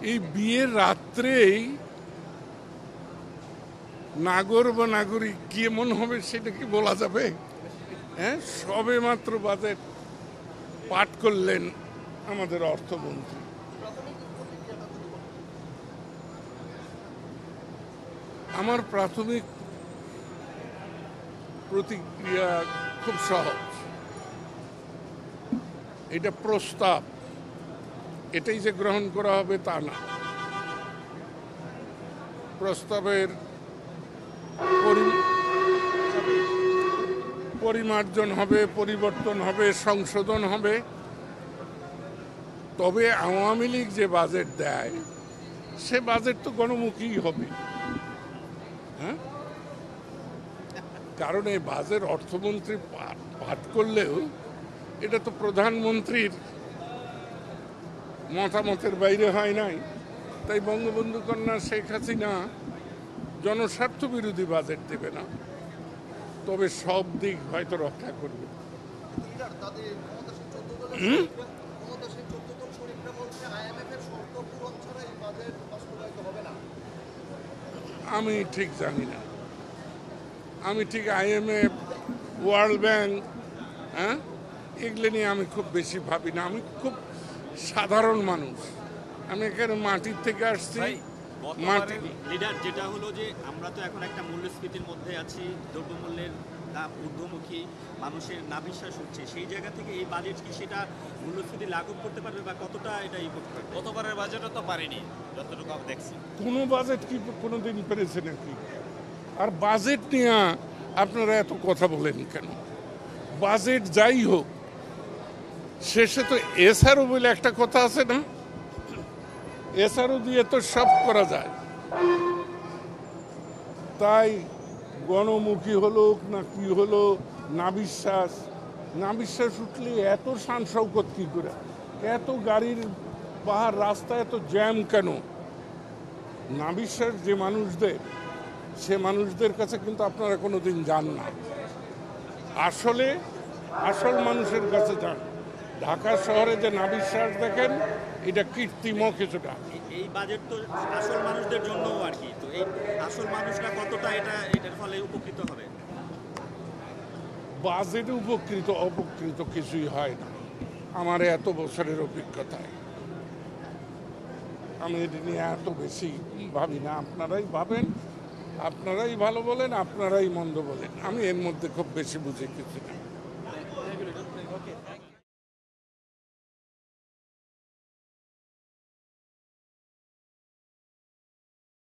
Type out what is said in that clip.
এই বিয়ের রাত্রেই নাগর বা নাগরিক কি এমন হবে সেটা কি বলা যাবে? হ্যাঁ, সবে মাত্র বাজেট পাঠ করলেন আমাদের অর্থমন্ত্রী। আমার প্রাথমিক প্রতিক্রিয়া খুব সহজ। এটা প্রস্তাব, এটাই যে গ্রহণ করা হবে তা না। প্রস্তাবের পরিমার্জন হবে, পরিবর্তন হবে, সংশোধন হবে। তবে আওয়ামী লীগ যে বাজেট দেয় সে বাজেট তো গণমুখী হবে। হ্যাঁ, কারণ এই বাজেট অর্থমন্ত্রী পাঠ করলেও এটা তো প্রধানমন্ত্রীর মতামতের বাইরে হয় নাই। তাই বঙ্গবন্ধু কন্যা শেখ হাসিনা জনস্বার্থ বিরোধী বাজেট দেবে না, তবে সব দিক হয়তো রক্ষা করবে। আমি ঠিক জানি না, আমি ঠিক IMF, ওয়ার্ল্ড ব্যাংক, হ্যাঁ, এগুলো নিয়ে আমি খুব বেশি ভাবি না। আমি খুব সাধারণ মানুষ, আমি এখানে মাটির থেকে আসছি। লিডার, যেটা হলো যে আমরা তো এখন একটা মূল্যস্ফীতির মধ্যে আছি, দ্রব্যমূল্যের দাম ঊর্ধ্বমুখী, মানুষের নাভিশ্বাস হচ্ছে। সেই জায়গা থেকে এই বাজেট কি সেটা মূল্যস্ফীতি লাঘব করতে পারবে বা কতটা এটা করতে পারবে? গতবারের বাজেটও তো পারেনি, যতটুকু আমি দেখছি। কোনো বাজেট কি কোনোদিন পেরেছে নাকি? আর বাজেট নিয়ে আপনারা এত কথা বলেন কেন? বাজেট যাই হোক, শেষে তো এসআরও বলে একটা কথা আছে না? এসআরও দিয়ে তো সব করা যায়। তাই গণমুখী হলো না কি হলো, না বিশ্বাস উঠলে এত শান শৌকত কি করে? এত গাড়ির পাহাড়, রাস্তা এত জ্যাম কেন? না বিশ্বাস যে মানুষদের, সে মানুষদের কাছে কিন্তু আপনারা কোনোদিন যান না। আসল মানুষের কাছে যান। ঢাকা শহরে যে না বিশ্বাস দেখেন, এটা কৃত্রিম কিছুটা। এই বাজেট তো আসল মানুষদের জন্য আর কি। তো এই আসল মানুষরা কতটা এটার ফলে উপকৃত হবে? বাজেটে অপকৃত কিছুই হয় না। আমার এত বছরের অভিজ্ঞতায় আমি এটা নিয়ে এত বেশি ভাবি না। আপনারাই ভাবেন, আপনারাই ভালো বলেন, আপনারাই মন্দ বলেন। আমি এর মধ্যে খুব বেশি বুঝে কিছু না।